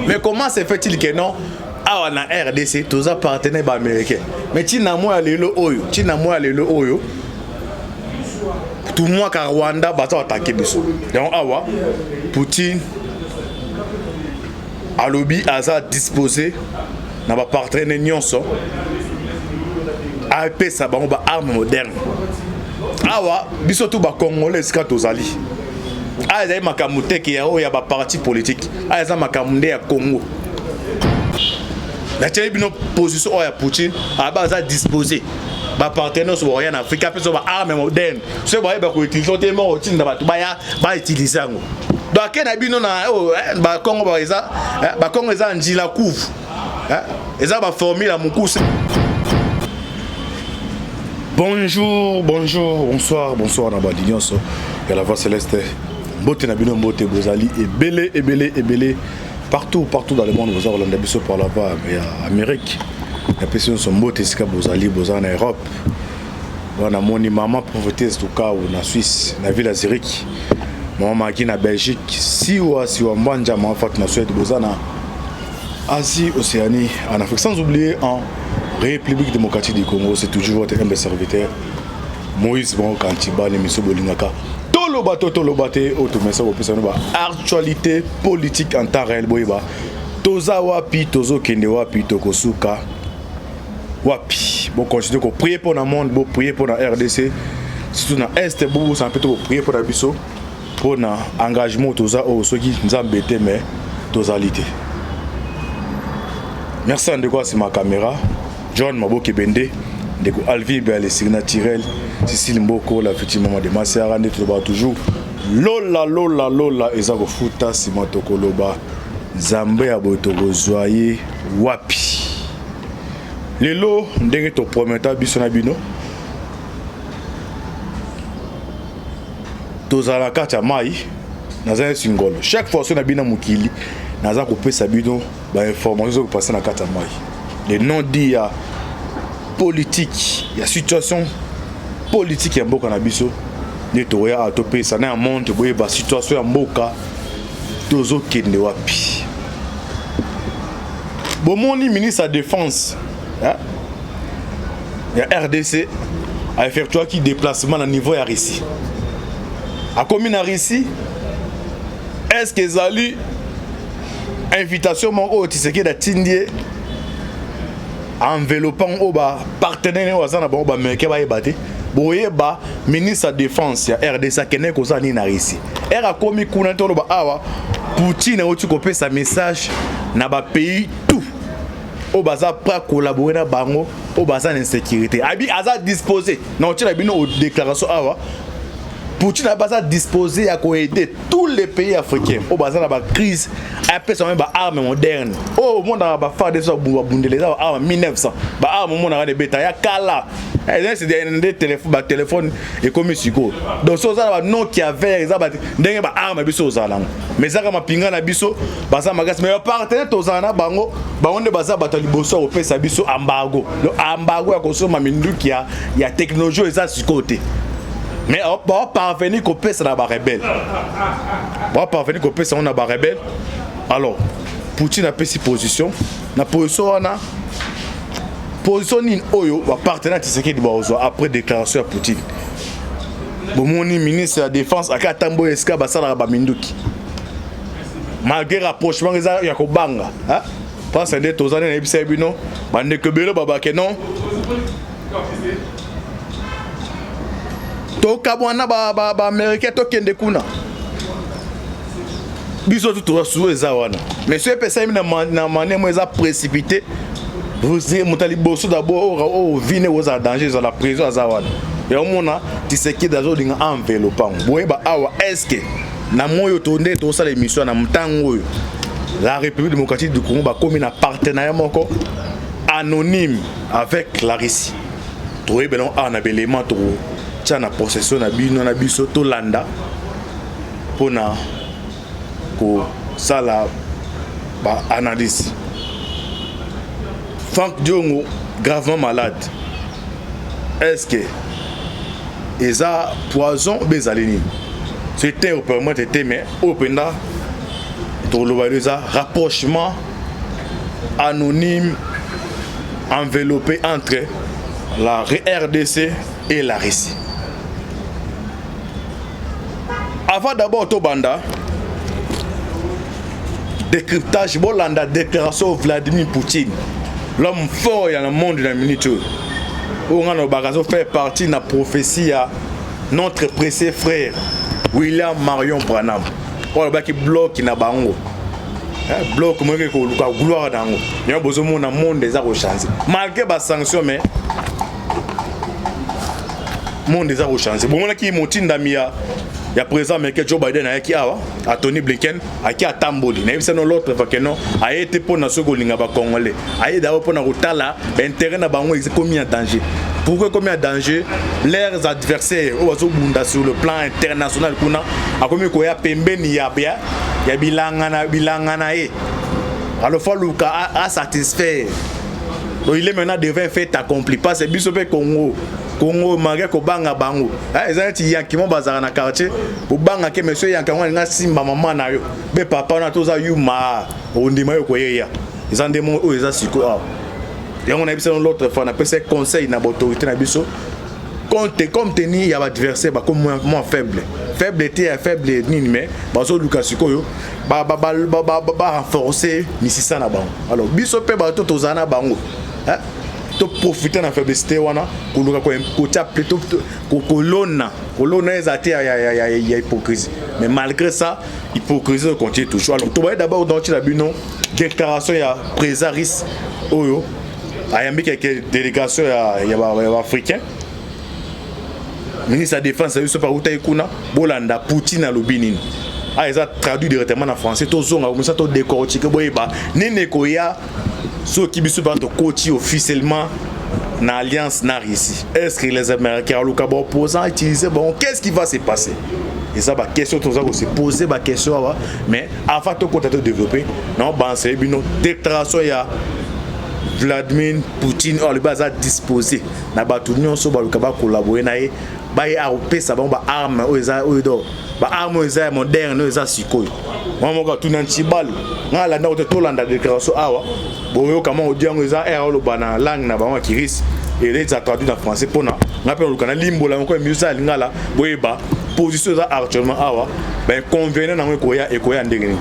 Mais comment se fait-il que non? Ah, na RDC, tous les partenaires américains. Mais tu n'as moins le oyo, tu n'as moins le oyo. Tout le monde à Rwanda va attaquer biso. Donc awa Poutine a lobby a disposé na ba partenaire nyonso a pesa ba arme moderne. Awa biso tout ba congolais ska tozali. A za makamute ki ya ba parti politique. A za makamunde ya Congo. La télé bino position ya Poutine a ba disposé. Ba partenaires sont rien en Afrique, après sont armes modernes. Ce ba ko utiliser tellement routine na ba utiliser ngo. Donc ken abino na ba Congo ba Congo eza njila kuvu. Eza ba formule à mukuse. Bonjour, bonsoir na ba dinyoso. Ya la voix céleste. Mbote na bino mbote bozali ebele partout dans le monde vous avez l'Inde biso par là-bas mais Amérique. Les personnes sont mortes ici en Europe. On a mon maman prophétesse du cas ou en Suisse, dans la ville de Zurich. Maman qui en Belgique. Si ou Mbanja, en fait, en Suède, en Asie, Océanie, en Afrique. Sans oublier en République démocratique du Congo, c'est toujours votre humble serviteur Moïse Bon Kantiba, l'émission Bolingaka. Tolobate, automessa, actualité politique en temps réel. Toza wapi, tozo kende wapi, tokosuka. Wapi, bon continuer à prier pour le monde, bon prier pour la RDC, surtout dans l'Est, bon ça peut prier pour la biso, pour l'engagement tous ceux qui nous embêtent mais totalité. Merci de quoi c'est ma caméra, John Maboke Bende, de quoi Alvi les signes naturels, Cécile Mboko la petite maman de Massera, ne trouve toujours Lola et ça go futa simatoko loba, Zambé abotoko zoyer wapi. Lelo ndenge to prometa biso na bino tozala kati ya mai naza singolo chaque fois so na bino mukili naza kopesa bino ba information ko passer na kati ya mai les non dit ya politique ya situation politique ya mboka na biso ne to ya atopesa na monde boye ba situation ya mboka tozo kende wapi bomoni ministre de défense. Il y a RDC a effectué qui déplacement à niveau de Russie. A commune à Russie, est-ce que Zali invitation au Tshisekedi de Tindie enveloppant au partenaire au Zana Bomba Mekeba Ebate, Boyeba ministre de défense ya RDC Kene Kozani na Russie. Elle a commis Kunanto ba awa Poutine a copié sa message na ba pays tout. Au bazar pas collaborer na bango au bazar d'insécurité abi aza disposé non tu as bien aux déclarations awa Poutine a bazar disposé à aider tous les pays africains au bazar la crise après ça même ba armes modernes au monde a ba faire des bundele armes 1900 ba armes monde a des bêta ya kala c'est des téléphones et comme siko donc ça ba non qui avait ça ba ndenge ba armes biso zalango mais ça ma pinga na biso baza magas mais partenaire tozana bango ba onde baza batali boso au pesa biso embargo le embargo ya kosoma minduki ya technologie eza sikote mais on va parvenir qu'au pesa na ba rebelle on va parvenir qu'au pesa on a ba rebelle alors Poutine a pris ses positions na position na position ni oyo ba partenaire Tshisekedi bazo après déclaration à Poutine bomoni ministre de la défense akatambo eska basala ba minduki malgré rapprochement ya ko banga hein parce que tozana na ebisa bino bande ke belo baba ke non to kabwana ba américain to kende kuna biso tout to eza wana mais ce pesa na manemo eza précipité vous êtes mutali bosso d'abord au vine aux danger dans la prison à Zawana et au mona Tshisekedi dazo linga enveloppant boyeba awa est-ce que na moyo tonde to sala émission na mtango la République démocratique du Congo ba comme un partenariat moko anonyme avec la Russie trouver belon na belément to tchana possession na bino na biso to landa pona ko sala ba analyse. Franck Diongo gravement malade. Est-ce que ils ont poison bezalini? C'était au permettre mais au penda rapprochement anonyme enveloppé entre la RDC et la Russie. Avant d'abord Tobanda, décryptage, Bolanda, déclaration Vladimir Poutine, l'homme fort dans le monde de la minute. On a fait partie de la prophétie à notre précieux frère William Marion Branham. On a bloqué na bango. Bloc moi que gloire dans il y a besoin mon monde des arts changer malgré les sanctions mais monde des arts changer bon on a qui montine d'amia il y a présent mais que Joe Biden a qui a Tony Blinken a qui a Tamboli na c'est l'autre fait que non a été pour na sogolinga ba congolais a été d'abord pour na rotala intérêt na bango c'est commis en danger. Pourquoi commis en danger leurs adversaires au bunda sur le plan international kuna a commis ko ya pembeni ya bia ya bilangana e alors faut Luka a satisfaire donc il est maintenant devant fait accompli pas c'est bisope Congo malgré ko banga bango ezati yankimo bazara na quartier ko banga ke monsieur yankango nga simba mama na yo be papa na toza yuma ondima yo ko yeya ezandemo o ezasiko a et on a vu l'autre fois on a passé conseil na autorité na biso comme tenir y a adversaire ba comme moins faible était faible ni mais bazo Lukasiko yo ba renforcer misisa na bango alors biso pe ba to tozana bango hein to profiter na faiblesse wana ko luka ko ta plutôt kolona ezati ya hypocrisie mais malgré ça hypocrisie continue toujours alors to va d'abord dans la bino déclaration ya présaris oyo ayambi quelques délégations ya africain ministre de la défense a eu ce par où kuna bolanda Poutine à l'obinin ah ils ont traduit directement en français to zonga comme ça to décortiquer boyeba nene koya so qui biso ba to coach officiellement na alliance na Russie est-ce que les américains le cabo opposant utiliser bon qu'est-ce qui va se passer et ça ba question to se poser ba question mais avant to côté de développer non ben c'est une déclaration ya Vladimir Poutine le bazar disposé na batu nyonso ba lukaba collaborer na ye ba ya opesa ba arme oido ba arme oiza moderne oiza sikoyo mama ka tuna ntibalo ngala na to landa déclaration awa boyo kama odiango oiza lo bana langue na ba kiris et les a traduit en français pona ngapé lukana limbola ko musa lingala boyeba position za actuellement awa ben convenant na ko ya ekoya ndengeni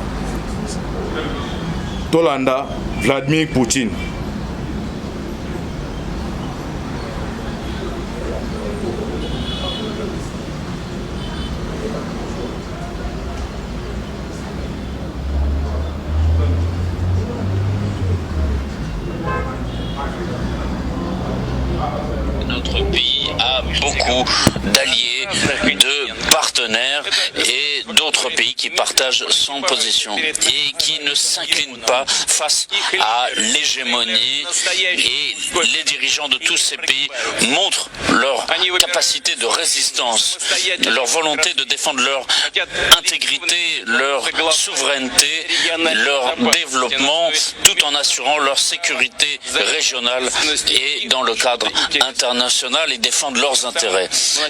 to landa Vladimir Poutine. Notre pays a beaucoup d'alliés, de partenaires et d'autres pays qui partagent son position et qui ne s'inclinent pas face à l'hégémonie, et les dirigeants de tous ces pays montrent leur capacité de résistance, leur volonté de défendre leur intégrité, leur souveraineté, leur développement, tout en assurant leur sécurité régionale et dans le cadre international, et défendent leurs intérêts.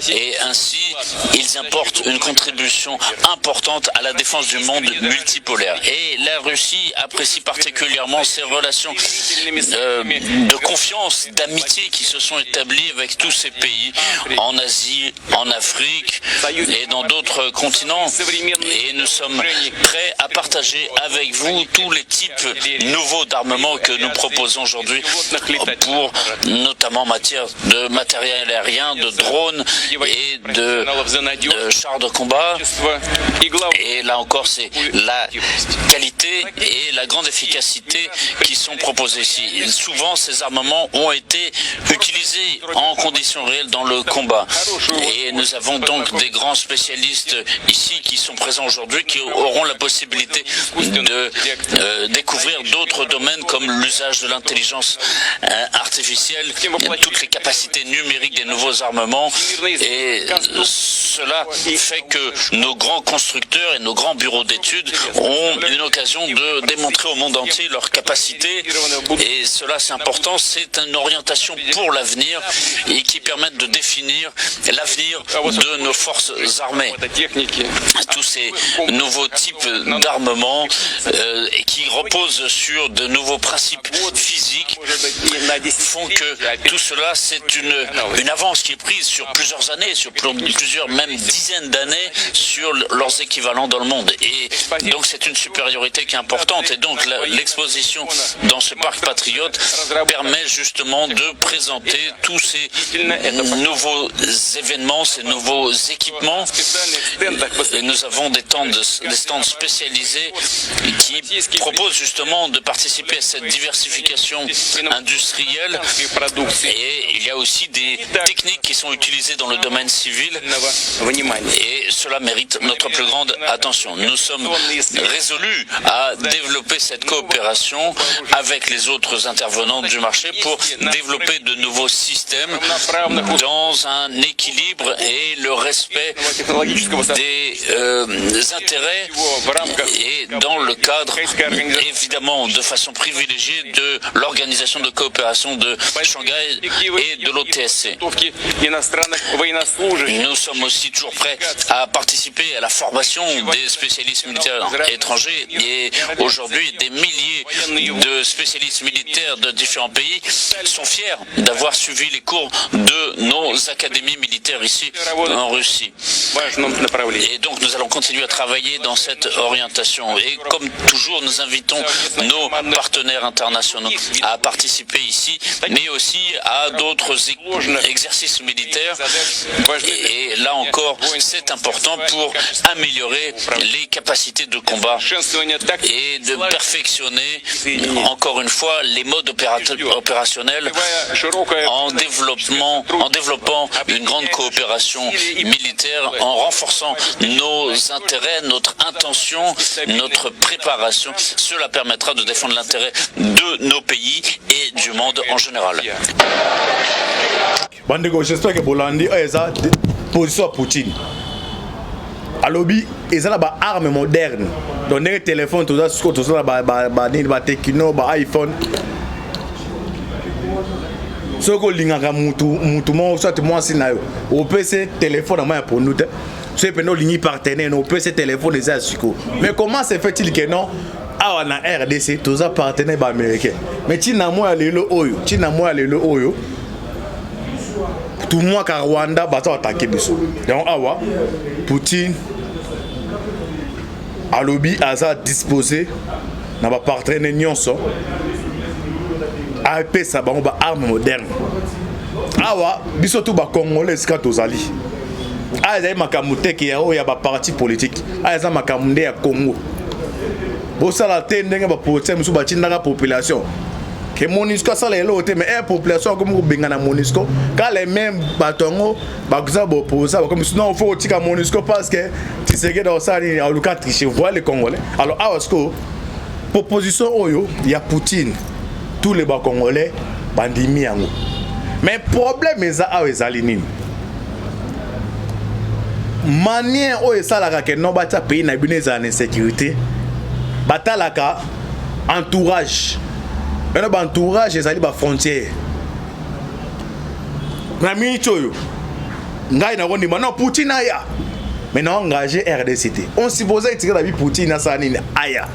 Et ainsi, ils apportent une contribution importante à la défense du monde multipolaire. Et la Russie apprécie particulièrement ces relations de confiance, d'amitié qui se sont établies avec tous ces pays en Asie, en Afrique et dans d'autres continents. Et nous sommes prêts à partager avec vous tous les types nouveaux d'armements que nous proposons aujourd'hui, pour notamment en matière de matériel aérien, de drones et de chars de combat. Et là encore, c'est la qualité et la grande efficacité qui sont proposées ici. Et souvent, ces armements ont été utilisés en conditions réelles dans le combat. Et nous avons donc des grands spécialistes ici qui sont présents aujourd'hui, qui auront la possibilité de découvrir d'autres domaines comme l'usage de l'intelligence artificielle, toutes les capacités numériques des nouveaux armements, et cela fait que nos grands constructeurs constructeurs et nos grands bureaux d'études ont une occasion de démontrer au monde entier leurs capacités. Et cela, c'est important. C'est une orientation pour l'avenir et qui permet de définir l'avenir de nos forces armées. Tous ces nouveaux types d'armement qui reposent sur de nouveaux principes physiques font que tout cela, c'est une avance qui est prise sur plusieurs années, sur plusieurs même dizaines d'années sur leurs équivalents dans le monde. Et donc c'est une supériorité qui est importante. Et donc l'exposition dans ce parc patriote permet justement de présenter tous ces nouveaux événements, ces nouveaux équipements. Et nous avons des stands spécialisés qui proposent justement de participer à cette diversification industrielle. Et il y a aussi des techniques qui sont utilisées dans le domaine civil et cela mérite notre plus grande attention. Nous sommes résolus à développer cette coopération avec les autres intervenants du marché pour développer de nouveaux systèmes dans un équilibre et le respect des intérêts et dans le cadre évidemment de façon privilégiée de l'organisation de coopération de Shanghai et de l'OTSC. Nous sommes aussi toujours prêts à participer à la formation des spécialistes militaires étrangers et aujourd'hui des milliers de spécialistes militaires de différents pays sont fiers d'avoir suivi les cours de nos académies militaires ici en Russie. Et donc nous allons continuer à travailler dans cette orientation et comme toujours nous invitons nos partenaires internationaux à participer ici mais aussi à d'autres exercices militaires et là encore c'est important pour améliorer les capacités de combat et de perfectionner encore une fois les modes opérationnels en développant une grande coopération militaire, en renforçant nos intérêts, notre intention, notre préparation. Cela permettra de défendre l'intérêt de nos pays et du monde en général. Bandeko, j'espère que Bolandi a position à Poutine. Alobi, ils ont des armes modernes. Donc, les téléphones, tout ça, des techno, des iPhone. Ce que l'ingaka mutumo soit moi si na yo au PC téléphone à pour nous c'est pour nos lignes partenaires au PC téléphone des asiko mais comment se fait-il que non ah na RDC tous les partenaires américains mais tina moi lelo oyo tout moi ka Rwanda bato attaquer biso donc awa Poutine alobi aza disposé na ba partenaires nyonso AP ça ba arme moderne awa biso tout ba congolais ska tozali eza makamute ki ya ba parti politique eza makamunda ya Congo bosala te ndenge ba politique musu ba tindaka population que MONUSCO ça les lots mais la population comme ko benga na MONUSCO quand les mêmes batongo ba kuza bo posa comme sinon faut tika MONUSCO parce que tu sais que dans ça il a le cas tricher voir les Congolais alors awasko proposition oyo ya Poutine tous les bas congolais bandimi yango mais problème eza ezali nini manière oyo esalaka ke no bata pays na bino eza en sécurité batalaka entourage mais no entourage ezali ba frontière na minute oyo ngai na kondima non Poutine aya mais na engagé RDC on supposait tirer la vie Poutine na sanini aya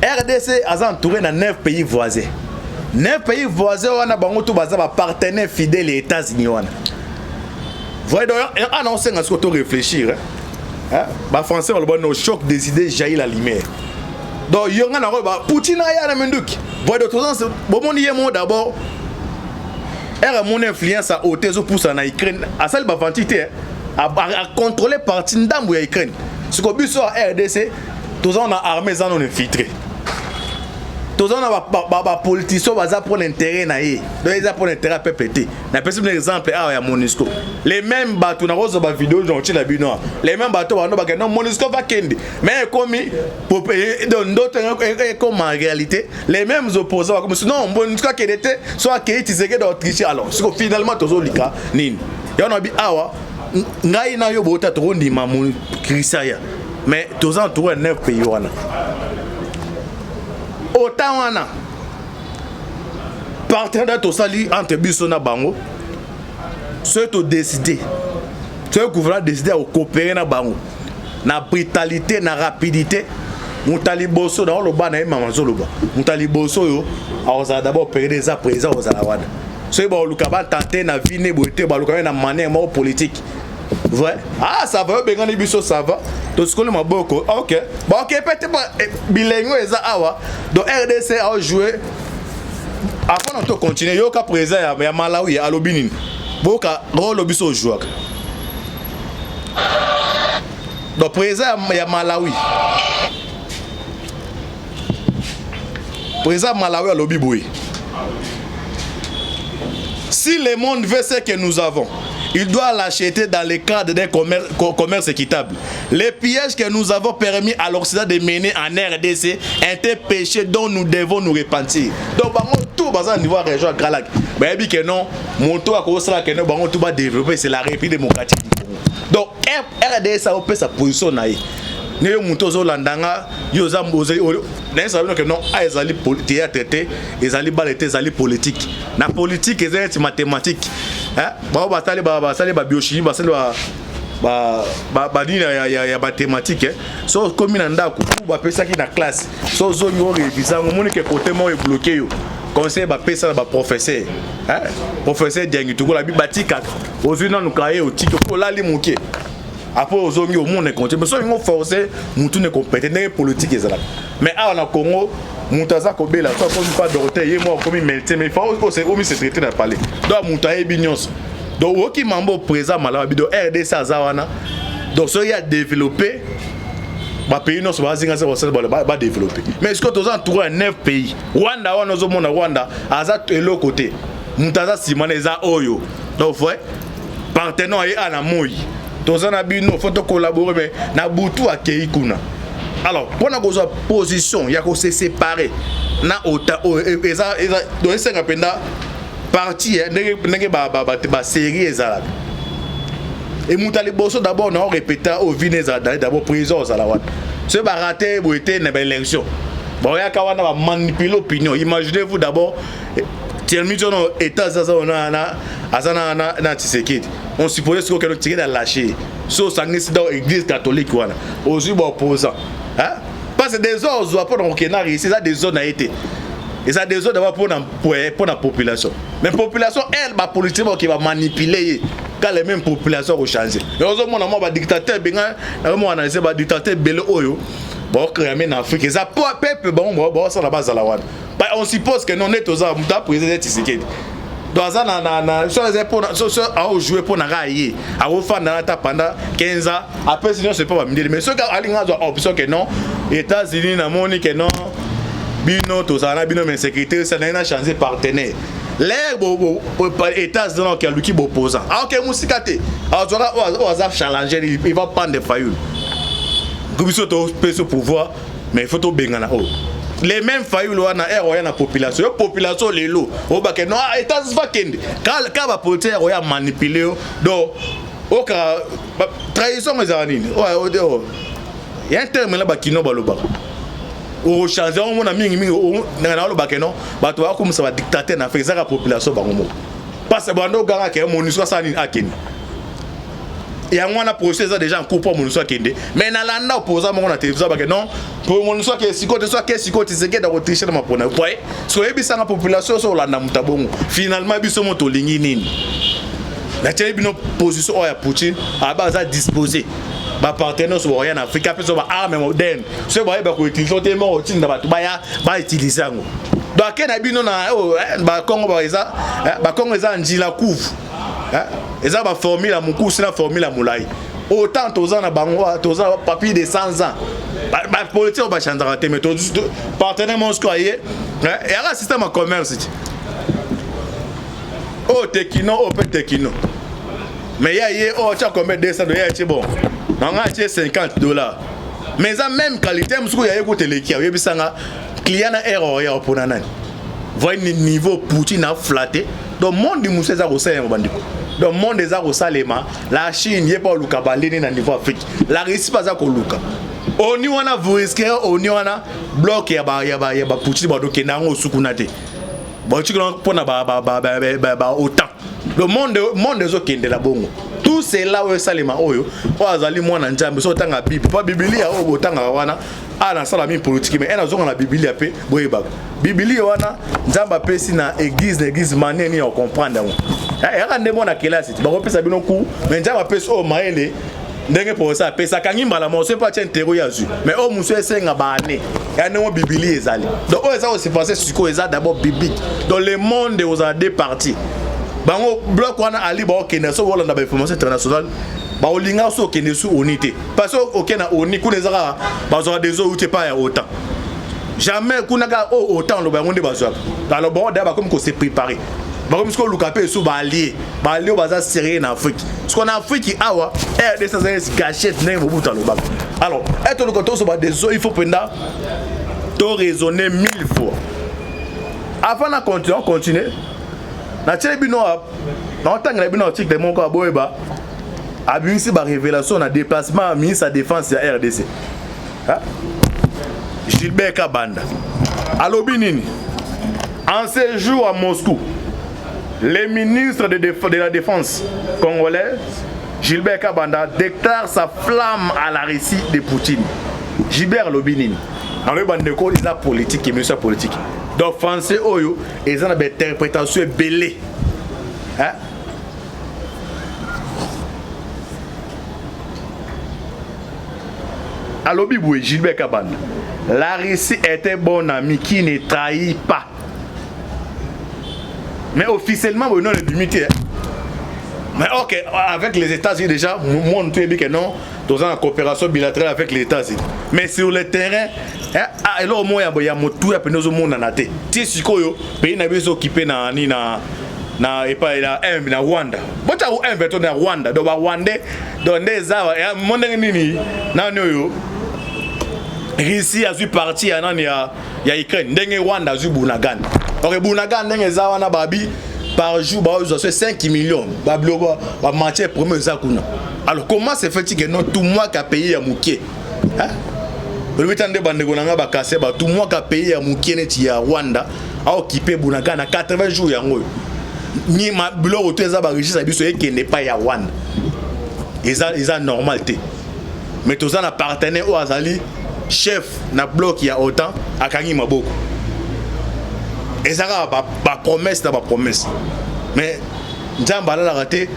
RDC a entouré dans 9 pays voisins. 9 pays voisins, on a un partenaire fidèle aux États-Unis. Vous voyez, on sait à ce qu'on réfléchir. Les Français ont le choc des idées jaillit la lumière. Donc, il y a Poutine a un menduk. Vous voyez, d'abord, mon influence a ôté pour en Ukraine. À celle de à contrôler partie de l'Ukraine. Ce qu'on a sur RDC, tous on a armé, on a infiltré. Tous on a politiciens pour l'intérêt naïe. Donc ils ont pour l'intérêt PPT. Na personne exemple ah ya MONUSCO. Les mêmes bateaux na rose ba vidéo jonti la bino. Les mêmes bateaux on ba non MONUSCO va kende. Mais comme pour payer d'autres comme en réalité les mêmes opposants comme sinon MONUSCO qui était soit qui était d'Autriche alors finalement tous nini. Et on a dit awa ngai na yo bota to ndima mon Chrisaya. mais tous entourés 9 pays wana autant wana partenaire to sali entre biso na bango ceux to décider ceux gouvernement décider à coopérer na bango na brutalité na rapidité mutali boso na loba na mama zoloba mutali boso yo aza d'abord opérer des présents aux alawada ceux ba luka ba tenter na vie ne boité ba luka na manière mo politique vrai ah ça va bien ngani biso ça va to skole maboko OK bon OK peut-être bilingue eza awa do RDC a joué avant de continuer yo ka présent ya Malawi ya Lobinini boka rôle biso joueur do présent ya Malawi présent Malawi à Lobiboui. Si le monde veut ce que nous avons, il doit l'acheter dans le cadre d'un commerce équitable. Les pièges que nous avons permis à l'Occident de mener en RDC est un péché dont nous devons nous repentir. Donc, tout le niveau région Gralac. Mais que non, mon tour à cause que nous tout va développer, c'est la République démocratique. Donc, RDC a opéré sa position. Nous avons landanga yoza mboze na savons que non ezali traité ezali balete ezali politique na politique ezali mathématique hein ba basali ba biochimie basali ba dina ya mathématique so comme na ndako ba pesa ki na classe so zo yo réviser ngomoni ke côté mo est bloqué yo conseil ba pesa ba professeur hein professeur diengi to la bibatika ozuna nukaye otiki ko lali muke après aux hommes au monde est compté mais soit ils vont forcer mutu ne compétent politique ezala mais à na Congo mutaza kobela soit comme pas Dorothée et moi comme melté mais il faut aussi se traiter dans parler donc mutaye binyos donc oki mambo présent Malawi do RDC azawana donc ça il a développé ba pays non soit zinga ça ba développer mais est-ce que tous entouré 9 pays Rwanda on ozo mona Rwanda aza elo côté mutaza simaneza oyo donc ouais partenaire et ana moi tous en abino faut collaborer mais na butu a keikuna alors pour na goza position ya ko se séparer na ota eza do esenga penda parti ndenge ba série ezala et mutali boso d'abord na répéter au vineza d'abord prison za la wat ce ba raté bo été na élection bon ya kawana ba manipuler l'opinion imaginez-vous d'abord termino état zaza na Tshisekedi on supposait que le tiré dans lâché so sangisi dans l'église catholique wana aussi bon opposant hein parce que des zones doit pas donc na réussi ça des zones a été et ça des zones d'abord pour la population mais population elle ba politique qui va manipuler quand les mêmes populations vont changer et aux hommes on va dictateur benga on analyser ba dictateur belo oyo bon créer en Afrique ça peuple bon ça la base à la wana on suppose que non est aux hommes ta président Tshisekedi dans na sur les pour à jouer pour na railler à refendre dans pendant 15 ans après sinon c'est pas mais ceux qui alinga option que non États-Unis na moni que non bino to ça na bino mais sécurité ça n'a changé partenaire les États-Unis qui a lui opposant alors que musikate alors on va challenger il va prendre des failles comme ça to peut se pouvoir mais il faut to bengana les mêmes failles là na la population les lots au bac non États-Unis va kende quand va politique ya manipuler donc au cas trahison les anines il y a un terme là bakino baloba au changer on a mingi na lo bac non ba to comme ça va dictateur na fait ça la population bango parce que bando ganga ke monusco ça ni akeni et à moi on a procédé déjà en coup pour mon soit kende mais na landa opposant mon na télévision parce que non pour mon soit que si côté soit que si côté c'est que dans tricher ma pona voyez so ebisa na population so landa mutabongo finalement biso moto lingi nini la télé bino position o ya Poutine à base à disposer ba partenaire so rien en Afrique après so ba arme moderne so ba ko utiliser tellement otine na ba utiliser ngo donc na bino na ba Congo ba Congo eza njila kuvu ils ont formé la moukou, c'est la formule la moulay. Autant tous ans à Bango, tous ans papier de 100 ans. La politique va changer, mais tous partenaires monstroyés. Et il y a un système de commerce. Oh, Tekino, oh, Tekino. Mais il y a oh, combien de $200, c'est bon. On a acheté $50. Mais la même qualité, il y a écouté les qui avaient client à erreur pour nanani. Voyez niveau Poutine a flatté. Donc, le monde du Moussé Zarosé est un bandit. Donc, le monde des Zarosalema, la Chine, il n'y a pas au Luka, dans le niveau Afrique. La Russie, pas à Luka. oni wana vous risquez oni wana bloc ya ba Poutine ba donc nango sukunate ba tu pona ba autant le monde des okende la bongo tout c'est là où salima oyo o azali mwana njambe so tanga bible pas biblia o tanga wana ana sala mi politique mais ena zonga na biblia pe boyeba biblia wana njamba pesi na église manière ni on comprendre ngo ya ndemo na kelasi ba kopesa bino ku mais njamba pesi o maele ndenge pour ça pesa kangi mbala mo c'est pas tien terreau yazu mais o muso esenga baane ya ndemo biblia ezali donc o eza aussi penser sur quoi eza d'abord biblique dans le monde aux a deux parties bango bloc wana ali ba okende so wala na ba information internationale ba olinga so okende su unité parce que okena oni kunezaka bazwa des autres pas ya autant jamais kunaka autant lo bango nde bazwa alors bon d'abord comme qu'on s'est préparé ba comme ce qu'on lukape sous ba allié baza sérieux en Afrique ce qu'on a Afrique awa RDC ça c'est gâchette n'est bobuta lo ba alors être le côté so ba des il faut prendre to raisonner 1000 fois avant de continuer na tshebino na otanga bino article mon ko boyeba abimisi ba révélation na déplacement ministre de défense ya RDC hein Gilbert Kabanda alobi nini en séjour à Moscou le ministre de la défense congolais Gilbert Kabanda déclare sa flamme à la Russie de Poutine. Gilbert alobi nini dans le bandeko de la politique et monsieur politique. Donc français oyo ils ont une interprétation belée. Hein? Alors Biboué Gilbert Kabanda. La Russie était bon ami qui ne trahit pas. Mais officiellement on a l'immunité. Mais ok, avec les États-Unis déjà, moi on dit que non, dans une coopération bilatérale avec les États-Unis. Mais sur le terrain, et là au moins il y a motu, il y a nos monde en athée. Si c'est quoi yo, pays n'a pas occupé na et pas na Rwanda. Bon tu as un na Rwanda, donc Rwanda, donc des avres, monde nini, na yo. Russie a vu parti ya Ukraine, ndenge Rwanda a vu Bunagan. Ok Bunagan ndenge zawa na babi. Par jour, c'est 5 millions. Bah, matière première, alors, comment c'est fait que non, tout le monde a payé à Mouké? Le 8 ans de Bandegonanga, tout le monde a payé à Mouké, à Rwanda, a occupé Bunagan à 80 jours. Ni ma bloc au trésor, qui n'est pas à Rwanda. Ils ont normalité. Mais tous les partenaires au Azali, chef, na bloc qui a autant, à Kangi Maboko. Et ça va promesse, la promesse. Mais Djambala l'a raté.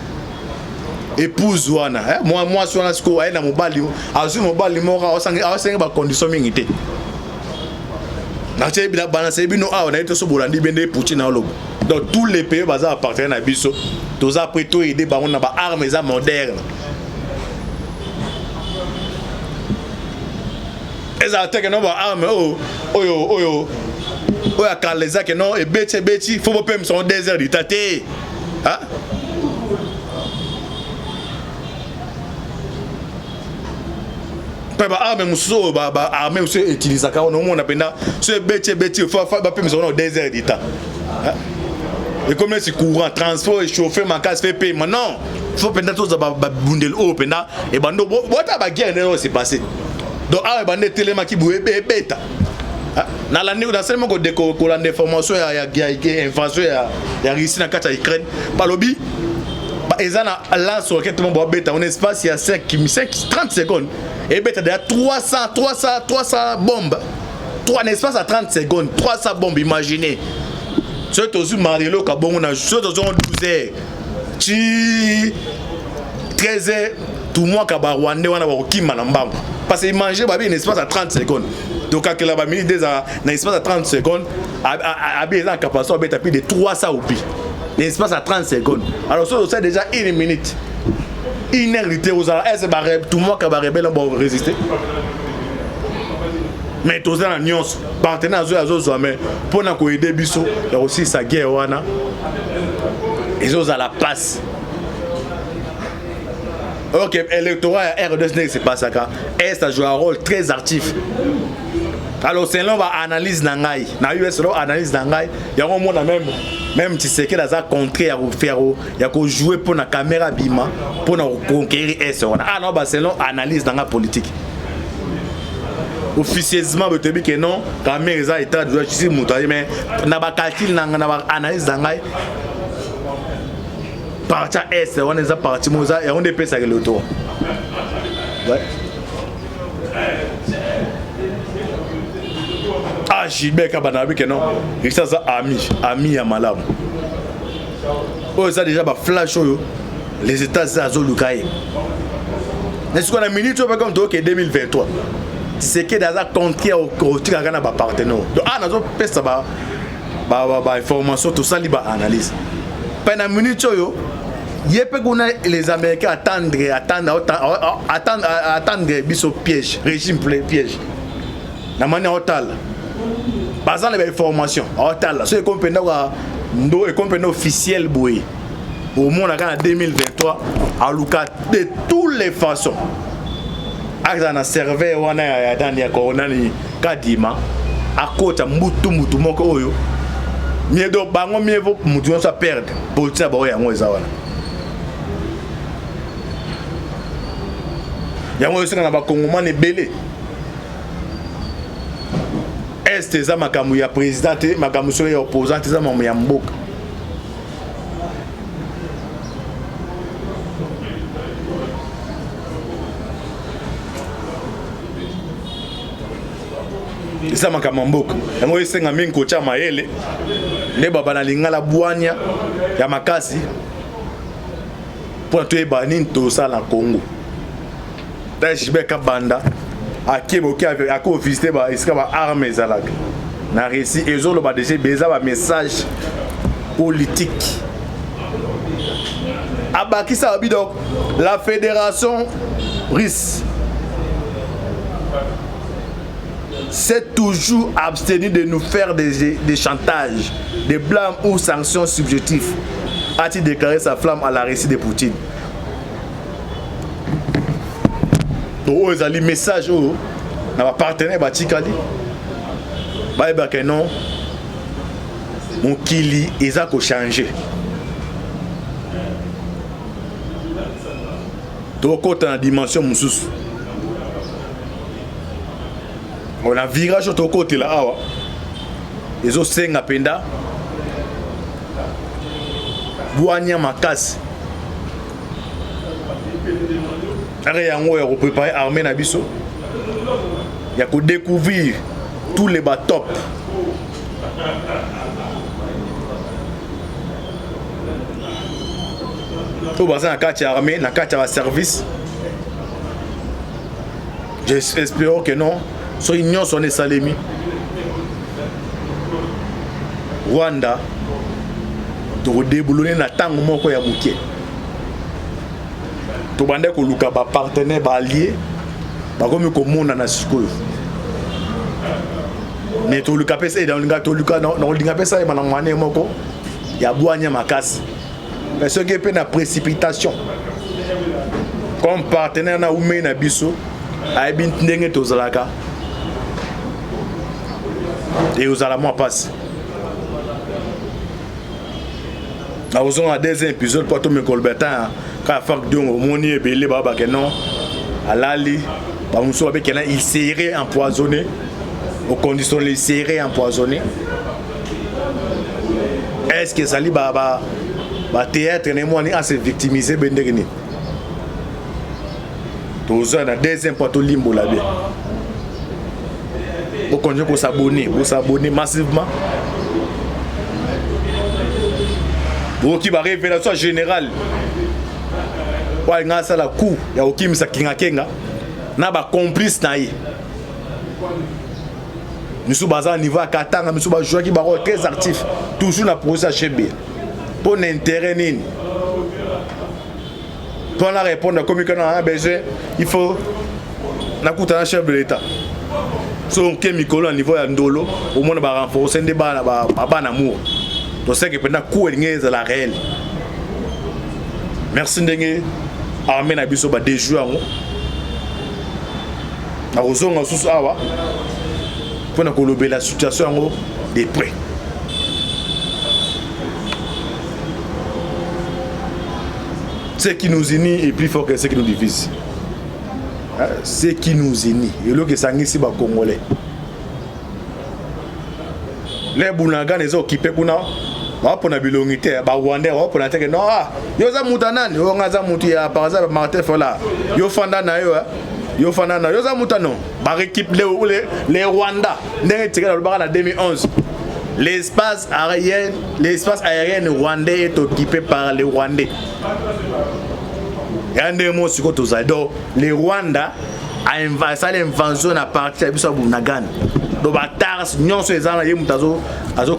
Épouse Wana. Moi, sur la score, elle a mon bali. Azu mon bali, mora, on s'en va condition minité. Nache bila balancer bino a on a été sur Bolandi bende Poutine na lobo. Donc tous les pays baza appartiennent à biso. Tous après tout aider ba on na ba armes modernes. Eza attaque no ba armes oyo oya kaleza que non et beti faut pas me son désert du taté hein pas arme muso ba arme aussi utiliser car on a penda ce beti faut pas me son désert du ta et comme c'est courant transport et chauffer ma casse fait payer maintenant faut penda tout ça ba bundel au penda et bando bota ba guerre ne c'est passé donc ah bande téléma qui boué beta na la dans seulement ko déco la information ya information ya Russie na kata Ukraine balobi ba ezana lance roquette mon bo beta on espace il y a 30 secondes et beta de 300 bombes 3 en espace à 30 secondes 300 bombes imaginez c'est aussi Marilo ka bongo na c'est 12 heures ti 13 heures tout moi ka ba Rwanda wana ba kokima na mbango parce que manger ba bien espace à 30 secondes. Donc quand la ba minute dans espace à 30 secondes a bien en capacité à plus de 300 oupi. L'espace à 30 secondes. Alors ça c'est déjà 1 minute. Inérité aux est barré tout moi ka ba rebelle on va résister. Mais tous dans la nuance partenaires azo mais pour na ko aider biso il y a aussi sa guerre wana. Ils ont à la passe. Ok, l'électorat RDC c'est pas ça car ça joue un rôle très actif. Alors c'est là va analyse nangai. Na US là analyse nangai. Il y a un monde même tu sais que dans un contrée à faire il y a qu'on jouer pour la caméra bima pour conquérir S. Ah non bah c'est là analyse dans la politique. officieusement tu dis que non quand même ça état de justice moutaye mais na ba calcul na ba analyse dangai parti est on est parti moza et on dépêche avec le tour ouais ah Gilbert Kabanabi que non il ça ami ya malamu oh ça déjà ba flash les états azo lukaye est-ce qu'on a minute comme toi que 2023 c'est que dans un compte au tigana ba partenaire donc ah nazo pesa ba information tout ça liba analyse pendant minute yo yepé qu'on les américains attendre biso piège régime piège na manière hôtel basant les informations hôtel so compagnie ndo et compagnie officielle boy au monde en 2023 à Luka de toutes les façons akana serveur wana ya dani ya corona ni kadima akota mutu moko oyo miedo bango mievo mutu on sa perdre politique ba yango eza wana yango yosinga na ba kongomane belé est eza makamu ya président te makamu so ya opposant eza mamu ya mboka eza makamu mboka yango yosinga mingi kocha mayele ne baba na lingala bwanya ya makasi pour toyeba nini tosala na Congo Gilbert Kabanda ako visiter ba esika ba armes ezalaka na récit ezolo ba déjà beza ba message politique abakisa abi donc la fédération russe s'est toujours abstenue de nous faire des chantages, des blâmes ou sanctions subjectifs, a-t-il déclaré sa flamme à la Russie de Poutine. Donc, ils ont dit message dans ma partenaire Batikali. Bah, que non, mon kili, ils ont changé. Donc, quand on a une dimension, on a virage au côté là, ils ont 5 apenda. Boanya Makas. Il y a préparer l'armée Nabiso. Il y a que découvrir tous les bateaux. Tout basé dans la armée, dans la service. J'espère que non. So union sonne Salemi. Rwanda. To déboulonner na tango moko ya muke. To bande ko luka ba partenaire ba allié. Ba komi ko mona na sikoyo. Mais to luka pesa dans linga to luka na linga pesa e manangwane moko ya Boanya Makasi. Mais ce qui est na précipitation. Comme partenaire na ume na biso, ay bin ndenge to zalaka. Et aux alamans passe. Nous avons un deuxième épisode pour tout le Colbertin. Quand il y a belé non, il serait empoisonné. Aux conditions il serait empoisonné. Est-ce que ça va théâtre à se victimiser? Nous avons un deuxième pour tout le limbo là-bas. Vous s'abonner massivement. Vous qui va révélation générale. Ouais, nga ça la coup, ya okim sa kinga na ba complice na yi. Nous sommes basés au niveau à Katanga, nous sommes joueurs qui sont très actifs, toujours dans le procès HB. Pour l'intérêt, pour la répondre comme on a besoin, il faut un chef de l'État. Si on a un niveau de Ndolo, au moins on va renforcer un débat d'amour. Donc c'est que pendant coup est la réelle. Merci d'engue armée na biso ba des jours. Na ozonga susu awa. Pour na la situation de près. Ce qui nous unit est plus fort que ce qui nous divise. ce qui nous unit. Et là que ça ici ba Congolais. Les Bounagan les occupés kuna ba pona bilongité ba Rwandais ba pona teke non yo za mutanani yo ngaza mutu ya par exemple Martin Fola yo fanda na yo fanda na yo za mutano ba équipe les Rwanda ndenge tika na 2011 l'espace aérien rwandais est occupé par les Rwandais. Et un des mots sur les Rwanda a l'invention à partir de Bunagan. Donc, Tars, nous sommes les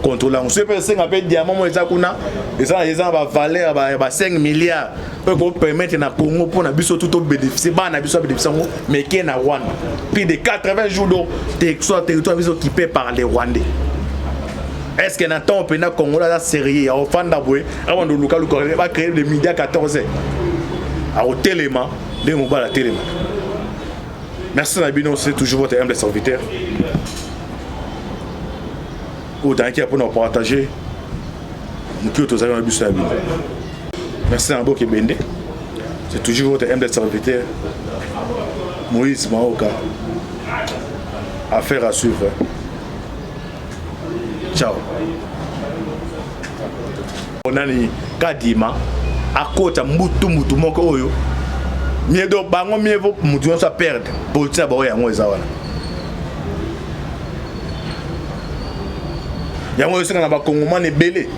contrôlés. On sait que c'est un peu de diamant, les gens vont valer 5 milliards pour permettre à Congo pour tout bénéficier, mais qui est en Rwanda. Plus de 80 jours de territoire occupé par les Rwandais. Est-ce que Nathan Pena Congo là sérieux au Fandaboué avant de Lucas va créer le média 14 au Téléma, les mobiles à Téléma. Merci Nabino, c'est toujours votre humble serviteur. Autant qu'il y a pour nous partager, nous qui tous avons abusé Nabino. Merci Nabo Kebende, c'est toujours votre humble serviteur. Moïse Maoka. Affaire à suivre. Ciao. Onani kadima akota mutu moko oyo miedo bango mievo mutu on sa perdre politique ba oya ngo ezawana yango yosenga na ba kongomane belé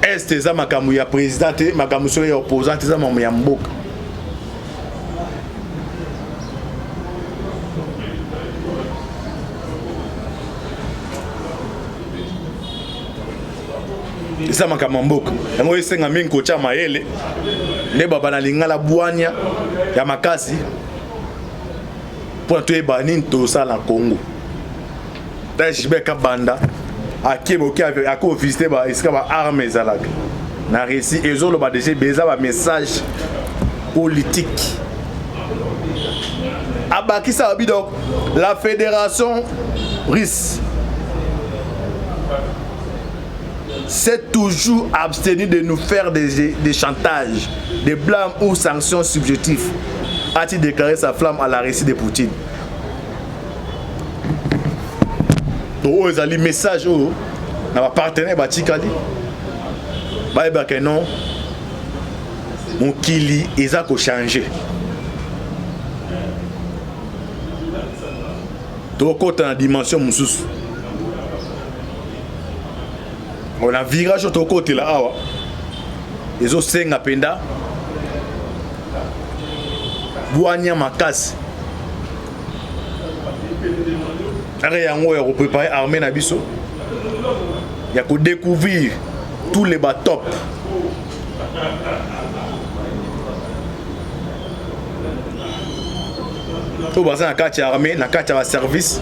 est za makamu ya président makamu so ya opposant za mamu ya mboka ça m'a kamamboka yango esenga mingi kocha mayele ne baba na lingala bwanya ya makasi pour tuer banin to ça na Congo dajibe ka banda akebo ki avec ako visiter ba iska ba armes zalaka na récit ezolo ba déjà beza ba message politique abaki ça bi donc la fédération russe s'est toujours abstenu de nous faire des chantages, des blâmes ou sanctions subjectifs, a-t-il déclaré sa flamme à la récit de Poutine. Donc, ils ont dit message, notre partenaire, Batikali, que non, mon kili, ils ont changé. Donc, quand on a une dimension, moussous. On a virage de l'autre côté là. Ils ont 5 à Penda. Boigna Makas. Il y a préparé l'armée Nabiso. Il y a qu'à découvrir tous les bateaux. Tout le monde a armée, na carte service.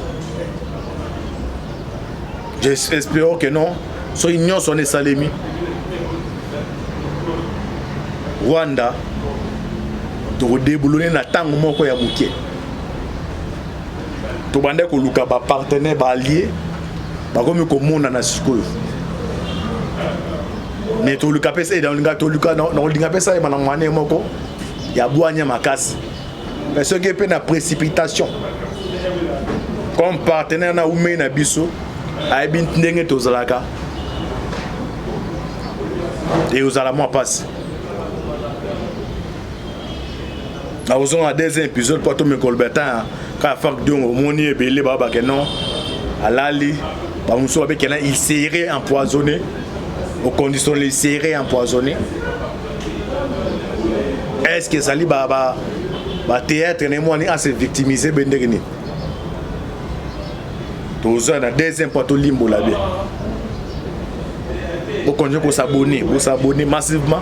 J'espère que non. So union son Salemi Rwanda to déboulonner na tango moko ya muke to bande ko luka ba partenaire ba allié ba komi ko mona na sikoyo mais to luka pesa dans linga to luka na linga pesa ma na mane moko ya bwanya makasi mais ce qui est na précipitation comme partenaire na ume na biso ay bin ndenge to zalaka et aux alamans passent. Nous avons un deuxième épisode pour tout le Colbertin. Quand il fait que non, il serait empoisonné. Aux conditions il serait empoisonné. Est-ce que ça va théâtre à se victimiser? Nous avons un deuxième pour tout limbo là. Vous continuez pour s'abonner massivement.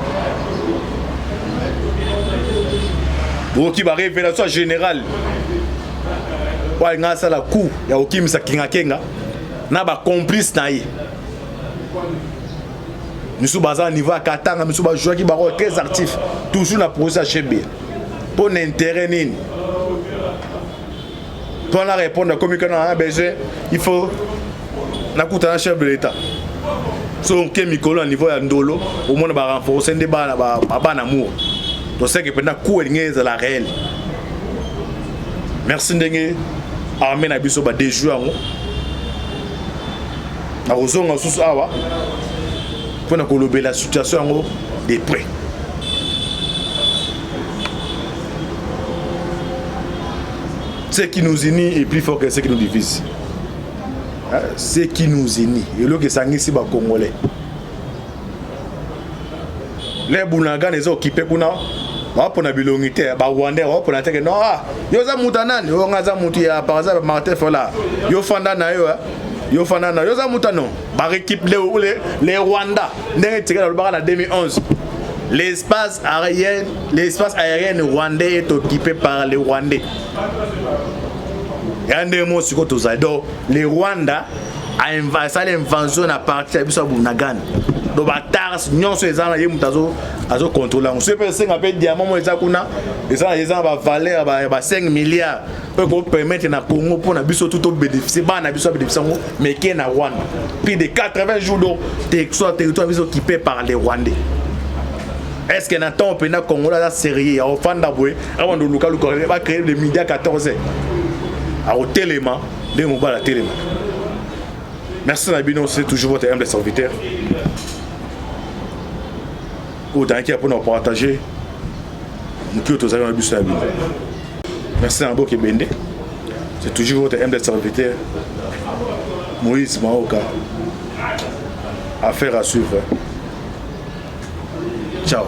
Pour qui va révélation générale. Pour y a la coup, il y a aucun Kenga. N'a pas complice naïe. Nous sommes basés à niveau à Katanga, nous sommes joueurs qui sont très actifs, toujours dans le processus HB. Pour l'intérêt, pour la répondre comme on a besoin, il faut un chef de l'État. Si on a un niveau de Ndolo, au moins on va renforcer des bas d'amour. to c'est que pendant coup est la réelle. Merci ndenge armée na biso ba déjouer ngo. Na ozonga susu awa pour na kolober la situation ngo de près. Ce qui nous unit est plus fort que ce qui nous divise. Ce qui nous unit. Et là que ça ici ba Congolais. Les Bounaga les occupés kuna ba pona bilongité ba Rwandais ba pona teke non yo za mutanani yo ngaza mutu ya par exemple Martin Fola yo fanda na yo fanda na yo za mutano ba équipe les Rwanda ndenge teke na 2011 l'espace aérien rwandais est occupé par les Rwandais. Regardez moi ce que tu as dit. Les Rwanda a l'invasion à partir de Bunagan. Donc Tars non ces gens là ils ont contrôlé. On sait pas si on appelle diamant moi ça kuna ils ont valeur 5 milliards pour permettre na Congo pour na biso tout bénéficier ba na biso bénéficier mais qui est na Rwanda. Plus de 80 jours de territoire occupé par les Rwandais. Est-ce que Nathan Pena Congo là sérieux au fanda boy avant de local va créer le midi à 14h au téléma de mon bas la téléma. Merci Nabino, c'est toujours votre humble serviteur. Autant qu'il y a pour nous partager nous qui tous avons bus Nabino. Merci Nabo Kebende. C'est toujours votre humble serviteur Moïse Maoka. Affaire à suivre. Ciao.